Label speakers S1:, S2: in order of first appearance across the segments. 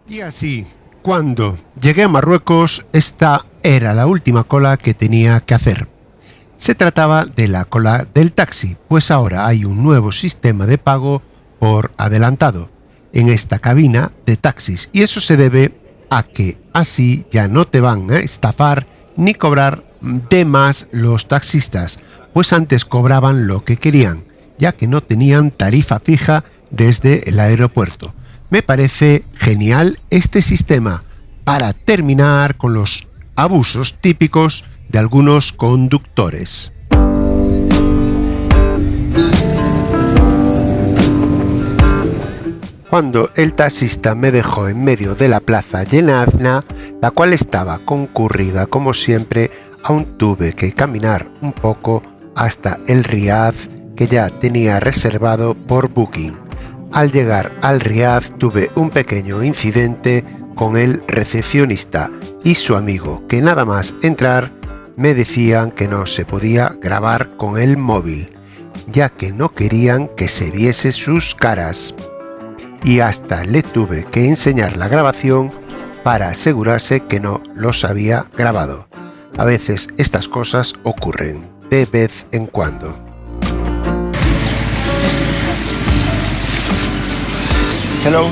S1: Y así, cuando llegué a Marruecos, esta era la última cola que tenía que hacer. Se trataba de la cola del taxi, pues ahora hay un nuevo sistema de pago por adelantado en esta cabina de taxis, y eso se debe a que así ya no te van a estafar ni cobrar de más los taxistas, pues antes cobraban lo que querían, ya que no tenían tarifa fija desde el aeropuerto. Me parece genial este sistema para terminar con los abusos típicos de algunos conductores. Cuando el taxista me dejó en medio de la plaza Yenazna, la cual estaba concurrida como siempre, aún tuve que caminar un poco hasta el Riad que ya tenía reservado por Booking. Al llegar al Riad tuve un pequeño incidente con el recepcionista y su amigo, que nada más entrar me decían que no se podía grabar con el móvil, ya que no querían que se viese sus caras. Y hasta le tuve que enseñar la grabación para asegurarse que no los había grabado. A veces estas cosas ocurren de vez en cuando.
S2: Hello.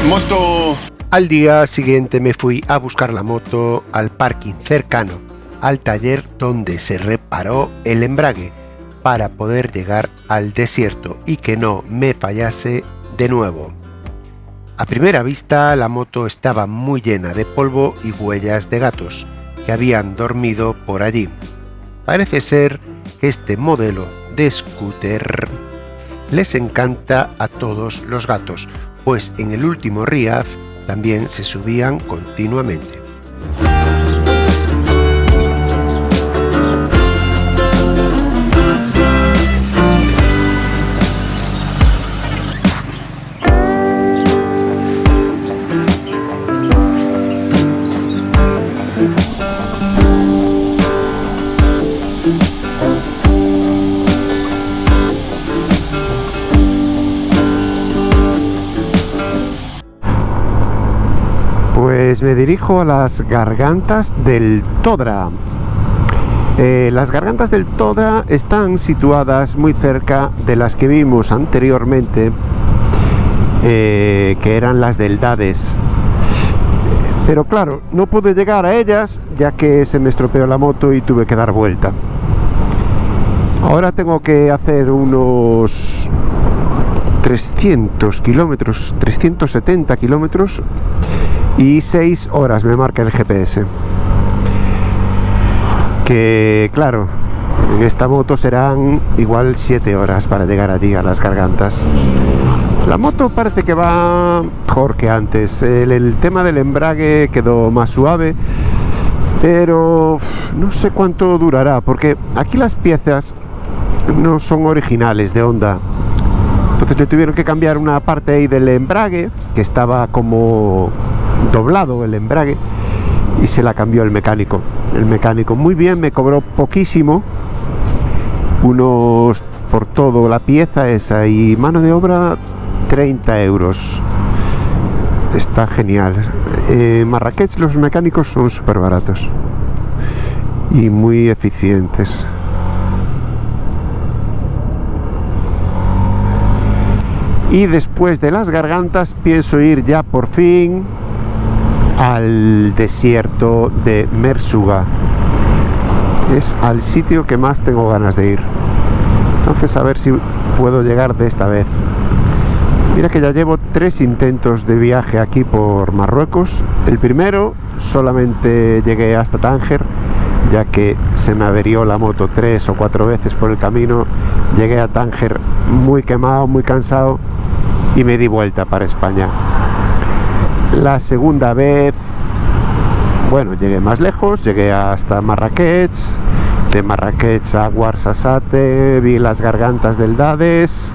S2: Moto.
S1: Al día siguiente me fui a buscar la moto al parking cercano al taller donde se reparó el embrague para poder llegar al desierto y que no me fallase de nuevo. A primera vista la moto estaba muy llena de polvo y huellas de gatos que habían dormido por allí. Parece ser que este modelo de scooter les encanta a todos los gatos, pues en el último Riad también se subían continuamente. Pues me dirijo a las gargantas del Todra. Las gargantas del Todra están situadas muy cerca de las que vimos anteriormente, que eran las del Dades. Pero claro, no pude llegar a ellas ya que se me estropeó la moto y tuve que dar vuelta. Ahora tengo que hacer unos 300 kilómetros, 370 kilómetros y 6 horas me marca el GPS. Que claro, en esta moto serán igual 7 horas para llegar allí a las gargantas. La moto parece que va mejor que antes. El tema del embrague quedó más suave, pero no sé cuánto durará, porque aquí las piezas no son originales de Honda. Entonces le tuvieron que cambiar una parte ahí del embrague, que estaba como doblado el embrague, y se la cambió el mecánico. El mecánico muy bien, me cobró poquísimo, unos por todo la pieza esa, y mano de obra 30 euros. Está genial. En Marrakech los mecánicos son súper baratos y muy eficientes. Y después de las gargantas pienso ir ya por fin al desierto de Merzouga. Es al sitio que más tengo ganas de ir. Entonces a ver si puedo llegar de esta vez. Mira que ya llevo 3 intentos de viaje aquí por Marruecos. El primero solamente llegué hasta Tánger, ya que se me averió la moto 3 o 4 veces por el camino. Llegué a Tánger muy quemado, muy cansado, y me di vuelta para España. La segunda vez, bueno, llegué más lejos, llegué hasta Marrakech. De Marrakech a Ouarzazate, vi las gargantas del Dades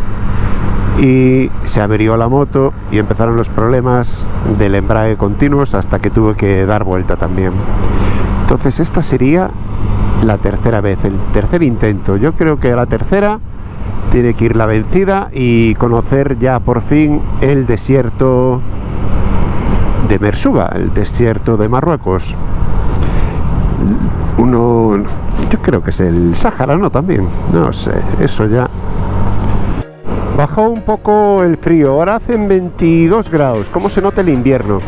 S1: y se averió la moto y empezaron los problemas del embrague continuos hasta que tuve que dar vuelta también. Entonces esta sería la tercera vez, el tercer intento. Yo creo que a la tercera Tiene que ir la vencida y conocer ya por fin el desierto de Mersuga, el desierto de Marruecos. Yo creo que es el Sáhara, ¿no? También, no sé, eso ya. Bajó un poco el frío, ahora hacen 22 grados. ¿Cómo se nota el invierno?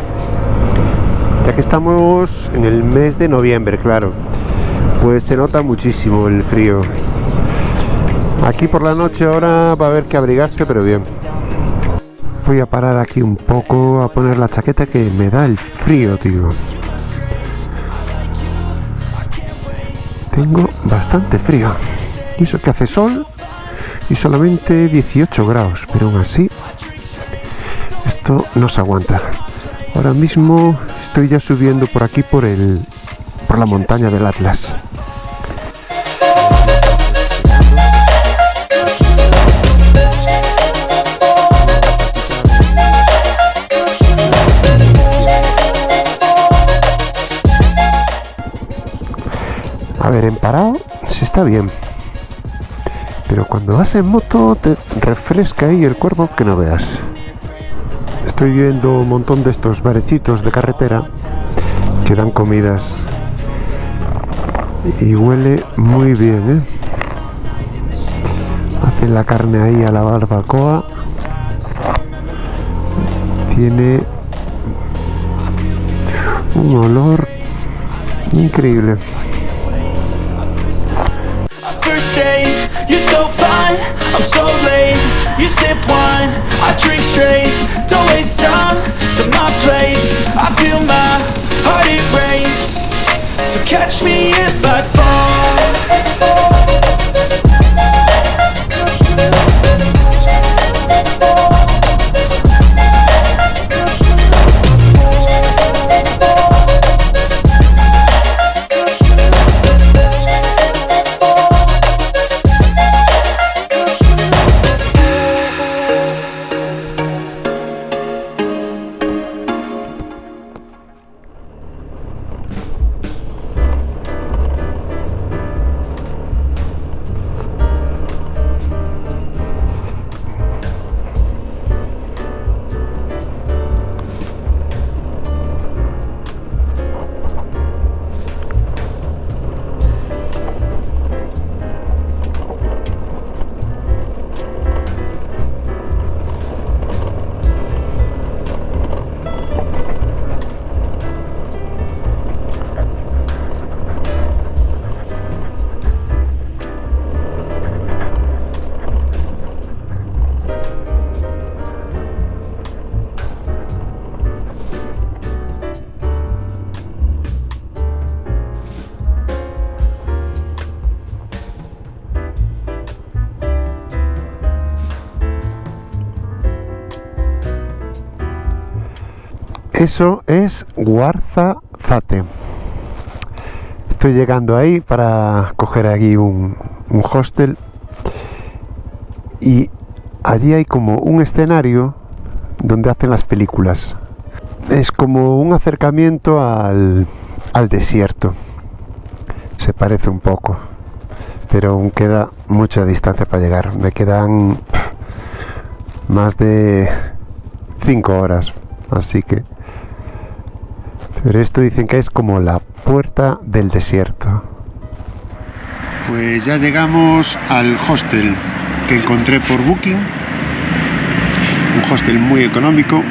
S1: Ya que estamos en el mes de noviembre, claro, pues se nota muchísimo el frío. Aquí por la noche ahora va a haber que abrigarse, pero bien. Voy a parar aquí un poco a poner la chaqueta que me da el frío, tío. Tengo bastante frío. Y eso que hace sol y solamente 18 grados, pero aún así esto no se aguanta. Ahora mismo estoy ya subiendo por aquí por la montaña del Atlas. A ver, en parado sí está bien, pero cuando vas en moto te refresca ahí el cuerpo que no veas. Estoy viendo un montón de estos barecitos de carretera que dan comidas y huele muy bien, ¿eh? Hacen la carne ahí a la barbacoa, tiene un olor increíble.
S3: You're so fine, I'm so late. You sip wine, I drink straight. Don't waste time to my place. I feel my heart erase. So catch me if I fall.
S1: Eso es Ouarzazate. Estoy llegando ahí para coger aquí un hostel y allí hay como un escenario donde hacen las películas. Es como un acercamiento al desierto. Se parece un poco, pero aún queda mucha distancia para llegar. Me quedan más de 5 horas, así que... Pero esto dicen que es como la puerta del desierto. Pues ya llegamos al hostel que encontré por Booking. Un hostel muy económico.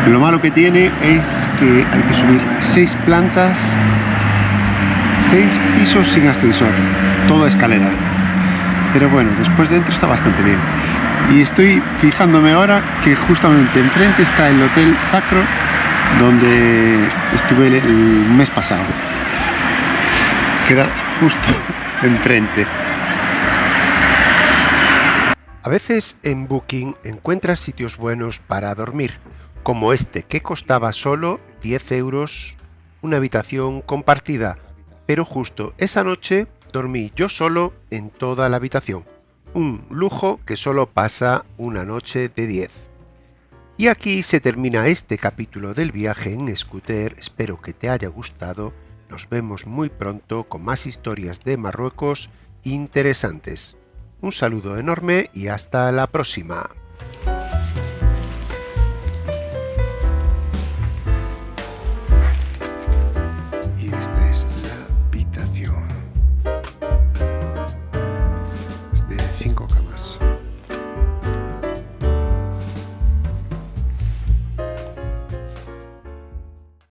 S1: Lo malo que tiene es que hay que subir 6 plantas, 6 pisos sin ascensor, toda escalera. Pero bueno, después dentro está bastante bien. Y estoy fijándome ahora que justamente enfrente está el Hotel Sacro, donde estuve el mes pasado. Queda justo enfrente. A veces en Booking encuentras sitios buenos para dormir, como este que costaba solo 10 euros una habitación compartida, pero justo esa noche dormí yo solo en toda la habitación. Un lujo que solo pasa una noche de 10. Y aquí se termina este capítulo del viaje en scooter. Espero que te haya gustado. Nos vemos muy pronto con más historias de Marruecos interesantes. Un saludo enorme y hasta la próxima.